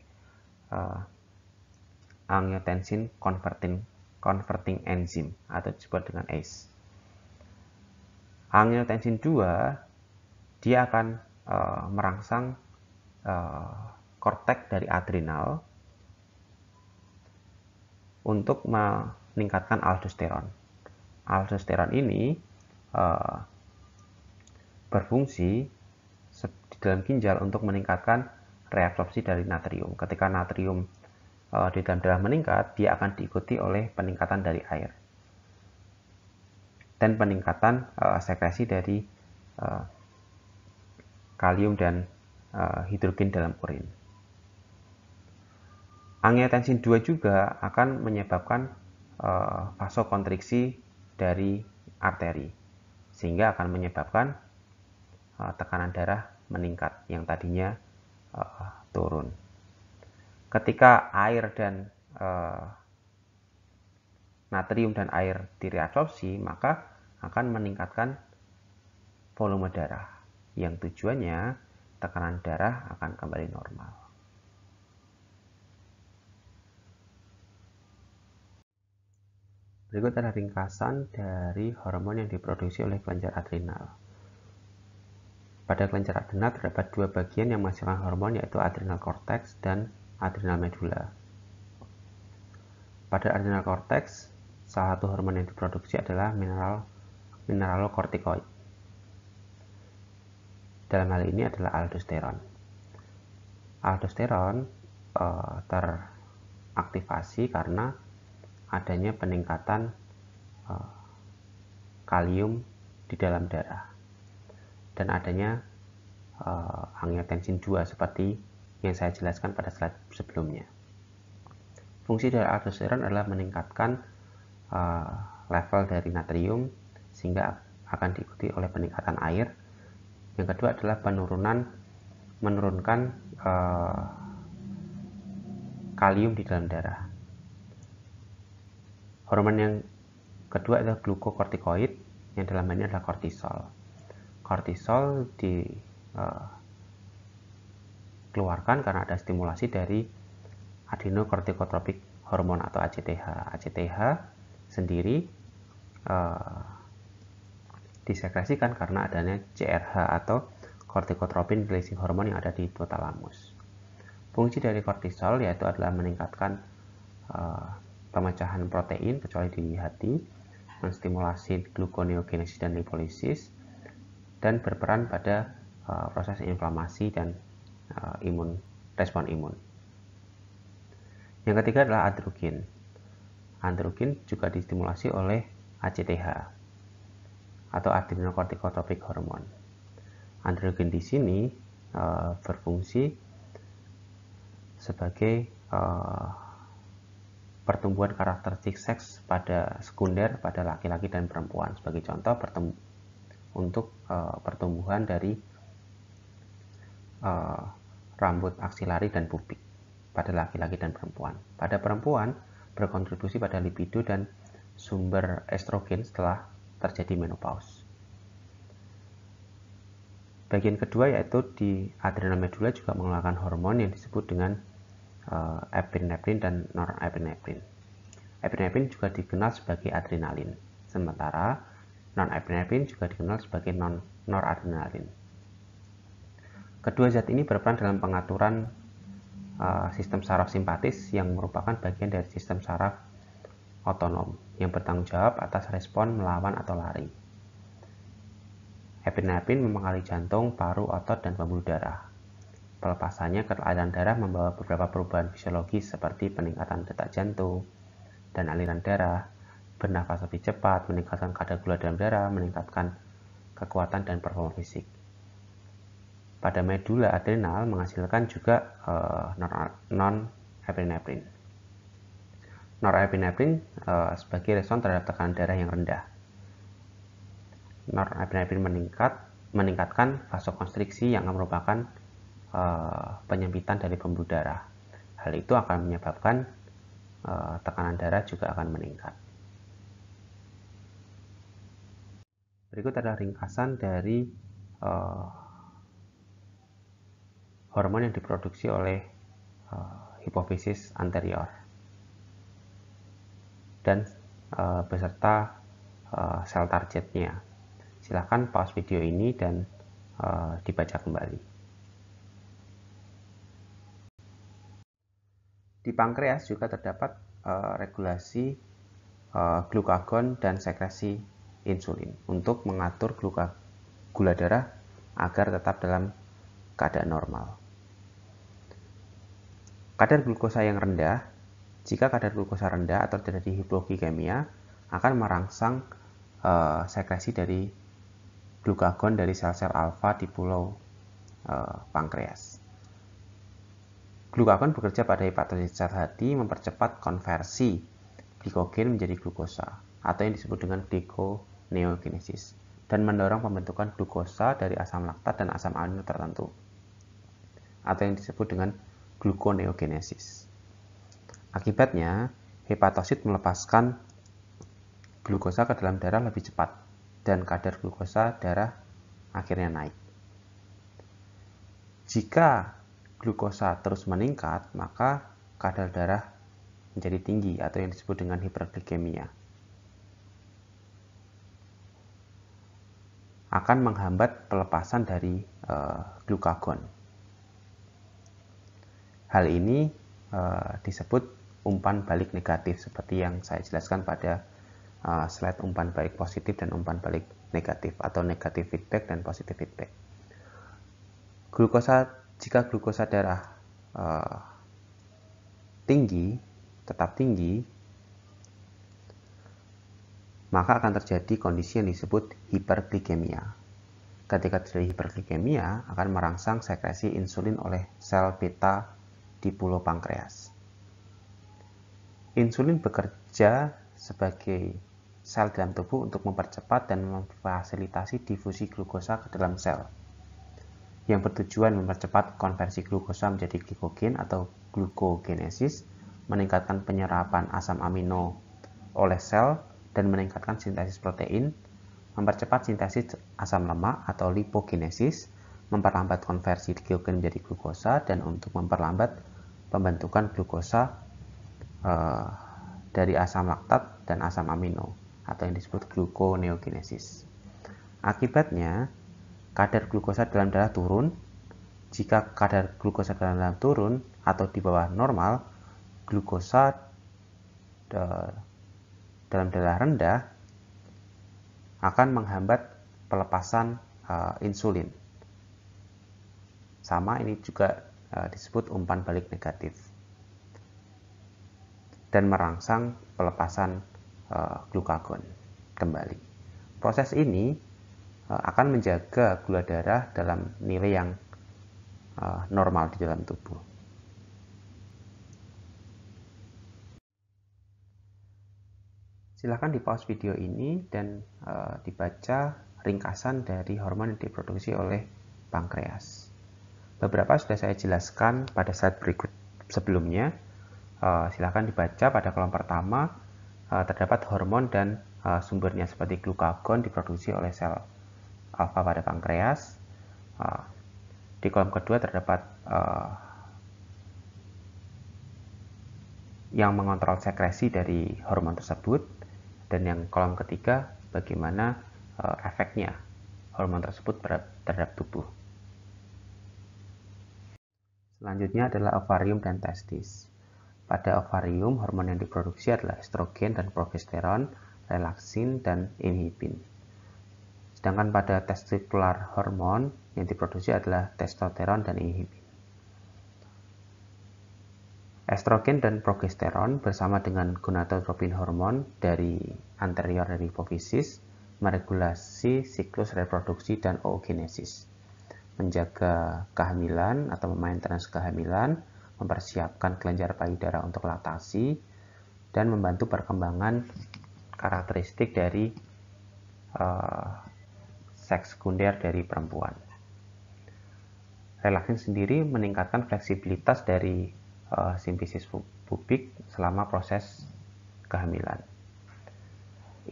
[SPEAKER 1] angiotensin converting enzyme atau disebut dengan ACE. Angiotensin 2 dia akan merangsang korteks dari adrenal untuk meningkatkan aldosteron. Aldosteron ini berfungsi di dalam ginjal untuk meningkatkan reabsorpsi dari natrium. Ketika natrium di dalam darah meningkat, dia akan diikuti oleh peningkatan dari air dan peningkatan sekresi dari kalium dan hidrogen dalam urin. Angiotensin 2 juga akan menyebabkan vasokonstriksi dari arteri, sehingga akan menyebabkan tekanan darah meningkat yang tadinya turun. Ketika air dan natrium dan air direabsorpsi, maka akan meningkatkan volume darah, yang tujuannya tekanan darah akan kembali normal. Berikut adalah ringkasan dari hormon yang diproduksi oleh kelenjar adrenal. Pada kelenjar adrenal terdapat dua bagian yang menghasilkan hormon, yaitu adrenal cortex dan adrenal medulla. Pada adrenal cortex, salah satu hormon yang diproduksi adalah mineralokortikoid. Dalam hal ini adalah aldosteron. Aldosteron teraktivasi karena adanya peningkatan kalium di dalam darah dan adanya angiotensin 2 seperti yang saya jelaskan pada slide sebelumnya. Fungsi dari aldosteron adalah meningkatkan level dari natrium sehingga akan diikuti oleh peningkatan air. Yang kedua adalah menurunkan kalium di dalam darah. Hormon yang kedua adalah glukokortikoid, yang dalam hal ini adalah kortisol. Kortisol dikeluarkan karena ada stimulasi dari adrenokortikotropik hormon atau ACTH. ACTH sendiri disekresikan karena adanya CRH atau corticotropin releasing hormone yang ada di hipotalamus. Fungsi dari kortisol yaitu adalah meningkatkan pemecahan protein kecuali di hati, menstimulasi gluconeogenesis dan lipolisis, dan berperan pada proses inflamasi dan respon imun. Yang ketiga adalah androgen. Androgen juga distimulasi oleh ACTH atau adrenocorticotropic hormone. Androgen di sini berfungsi sebagai pertumbuhan karakteristik seks pada sekunder pada laki-laki dan perempuan. Sebagai contoh, untuk pertumbuhan dari rambut aksilari dan pubik pada laki-laki dan perempuan. Pada perempuan berkontribusi pada libido dan sumber estrogen setelah terjadi menopause. Bagian kedua yaitu di adrenal medulla juga mengeluarkan hormon yang disebut dengan epinefrin dan norepinefrin. Epinefrin juga dikenal sebagai adrenalin, sementara norepinefrin juga dikenal sebagai noradrenalin. Kedua zat ini berperan dalam pengaturan sistem saraf simpatis yang merupakan bagian dari sistem saraf otonom yang bertanggung jawab atas respon melawan atau lari. Epinefrin memengaruhi jantung, paru, otot, dan pembuluh darah. Pelepasannya ke aliran darah membawa beberapa perubahan fisiologis seperti peningkatan detak jantung dan aliran darah, bernafas lebih cepat, meningkatkan kadar gula dalam darah, meningkatkan kekuatan dan performa fisik. Pada medula adrenal menghasilkan juga non-epinefrin. Norepinefrin sebagai respon terhadap tekanan darah yang rendah. Norepinefrin meningkatkan vasokonstriksi yang merupakan penyempitan dari pembuluh darah. Hal itu akan menyebabkan tekanan darah juga akan meningkat. Berikut adalah ringkasan dari hormon yang diproduksi oleh hipofisis anterior dan beserta sel targetnya. Silahkan pause video ini dan dibaca kembali. Di pankreas juga terdapat regulasi glukagon dan sekresi insulin untuk mengatur gula darah agar tetap dalam keadaan normal. Kadar glukosa yang rendah, jika kadar glukosa rendah atau terjadi hipoglikemia, akan merangsang sekresi dari glukagon dari sel-sel alfa di pulau pankreas. Glukagon bekerja pada hepatosit sel hati mempercepat konversi glikogen menjadi glukosa atau yang disebut dengan glikoneogenesis dan mendorong pembentukan glukosa dari asam laktat dan asam amino tertentu atau yang disebut dengan gluconeogenesis. Akibatnya, hepatosit melepaskan glukosa ke dalam darah lebih cepat dan kadar glukosa darah akhirnya naik. Jika glukosa terus meningkat, maka kadar darah menjadi tinggi atau yang disebut dengan hiperglikemia. Akan menghambat pelepasan dari glukagon. Hal ini disebut umpan balik negatif seperti yang saya jelaskan pada slide umpan balik positif dan umpan balik negatif atau negatif feedback dan positif feedback. Jika glukosa darah tetap tinggi, maka akan terjadi kondisi yang disebut hiperglikemia. Ketika terjadi hiperglikemia, akan merangsang sekresi insulin oleh sel beta di pulau pankreas. Insulin bekerja sebagai sel dalam tubuh untuk mempercepat dan memfasilitasi difusi glukosa ke dalam sel, yang bertujuan mempercepat konversi glukosa menjadi glikogen atau glukogenesis, meningkatkan penyerapan asam amino oleh sel, dan meningkatkan sintesis protein, mempercepat sintesis asam lemak atau lipogenesis, memperlambat konversi glikogen menjadi glukosa, dan untuk memperlambat pembentukan glukosa dari asam laktat dan asam amino atau yang disebut gluconeogenesis. Akibatnya, kadar glukosa dalam darah turun. Jika kadar glukosa dalam darah turun atau di bawah normal, glukosa dalam darah rendah akan menghambat pelepasan insulin. Sama, ini juga disebut umpan balik negatif dan merangsang pelepasan glukagon kembali. Proses ini akan menjaga gula darah dalam nilai yang normal di dalam tubuh. Silakan di pause video ini dan dibaca ringkasan dari hormon yang diproduksi oleh pankreas. Beberapa sudah saya jelaskan pada slide berikut sebelumnya. Silakan dibaca. Pada kolom pertama terdapat hormon dan sumbernya seperti glukagon diproduksi oleh sel alfa pada pankreas. Di kolom kedua terdapat yang mengontrol sekresi dari hormon tersebut, dan yang kolom ketiga bagaimana efeknya hormon tersebut terhadap tubuh. Selanjutnya adalah ovarium dan testis. Pada ovarium, hormon yang diproduksi adalah estrogen dan progesteron, relaksin, dan inhibin. Sedangkan pada testikular, hormon yang diproduksi adalah testosteron dan inhibin. Estrogen dan progesteron bersama dengan gonadotropin hormon dari anterior dari hipofisis meregulasi siklus reproduksi dan oogenesis, menjaga kehamilan atau memaintenance kehamilan, mempersiapkan kelenjar payudara untuk laktasi, dan membantu perkembangan karakteristik dari seks sekunder dari perempuan. Relaksin sendiri meningkatkan fleksibilitas dari simfisis pubik selama proses kehamilan.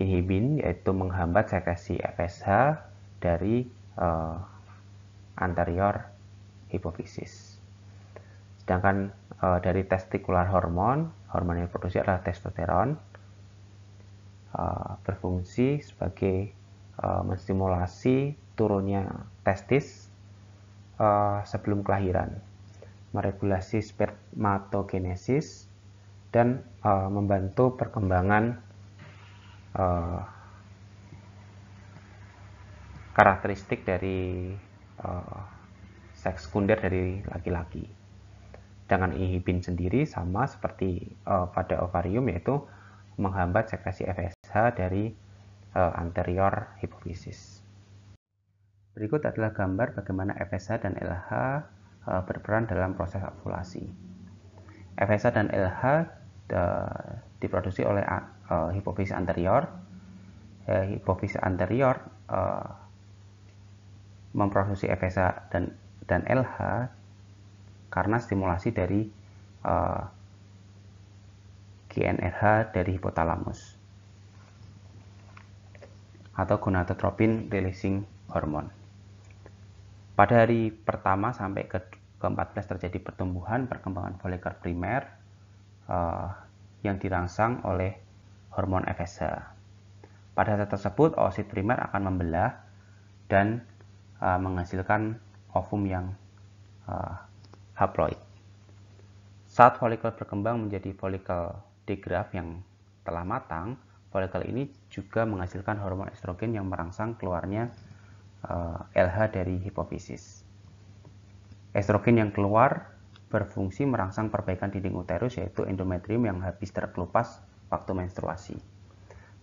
[SPEAKER 1] Inhibin yaitu menghambat sekresi FSH dari anterior hipofisis. Sedangkan dari testikular hormon yang diproduksi adalah testosteron, berfungsi sebagai menstimulasi turunnya testis sebelum kelahiran, meregulasi spermatogenesis, dan membantu perkembangan karakteristik dari seks sekunder dari laki-laki. Dengan inhibin sendiri sama seperti pada ovarium, yaitu menghambat sekresi FSH dari anterior hipofisis. Berikut adalah gambar bagaimana FSH dan LH berperan dalam proses ovulasi. FSH dan LH diproduksi oleh hipofisis anterior. Hipofisis anterior memproduksi FSH dan LH karena stimulasi dari GnRH dari hipotalamus. atau gonadotropin releasing hormone. Pada hari pertama sampai ke-14 terjadi perkembangan folikel primer yang dirangsang oleh hormon FSH. Pada saat tersebut, oosit primer akan membelah dan menghasilkan ovum yang haploid. Saat folikel berkembang menjadi folikel digraf yang telah matang, folikel ini juga menghasilkan hormon estrogen yang merangsang keluarnya LH dari hipofisis. Estrogen yang keluar berfungsi merangsang perbaikan dinding uterus, yaitu endometrium yang habis terkelupas waktu menstruasi.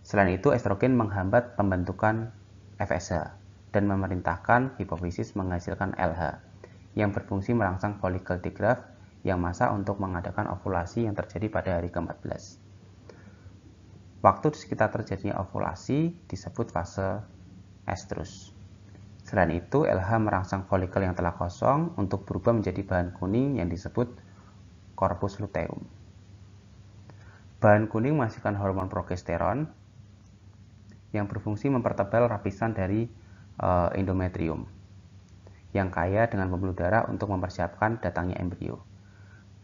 [SPEAKER 1] Selain itu, estrogen menghambat pembentukan FSH dan memerintahkan hipofisis menghasilkan LH yang berfungsi merangsang folikel digraf yang masak untuk mengadakan ovulasi yang terjadi pada hari ke-14. Waktu di sekitar terjadinya ovulasi disebut fase estrus. Selain itu, LH merangsang folikel yang telah kosong untuk berubah menjadi bahan kuning yang disebut corpus luteum. Bahan kuning menghasilkan hormon progesteron yang berfungsi mempertebal lapisan dari endometrium yang kaya dengan pembuluh darah untuk mempersiapkan datangnya embrio.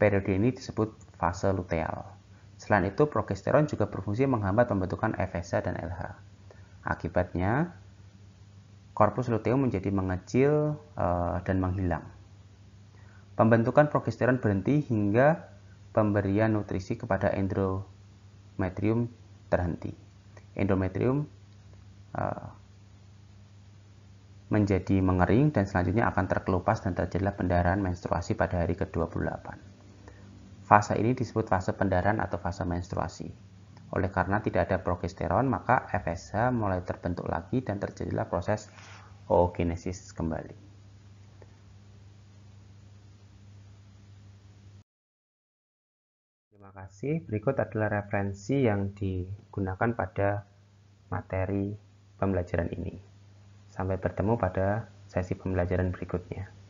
[SPEAKER 1] Periode ini disebut fase luteal. Selain itu, progesteron juga berfungsi menghambat pembentukan FSH dan LH. Akibatnya, korpus luteum menjadi mengecil dan menghilang. Pembentukan progesteron berhenti hingga pemberian nutrisi kepada endometrium terhenti. Endometrium menjadi mengering dan selanjutnya akan terkelupas dan terjadilah pendarahan menstruasi pada hari ke-28. Fase ini disebut fase pendarahan atau fase menstruasi. Oleh karena tidak ada progesteron, maka FSH mulai terbentuk lagi dan terjadilah proses oogenesis kembali. Terima kasih. Berikut adalah referensi yang digunakan pada materi pembelajaran ini. Sampai bertemu pada sesi pembelajaran berikutnya.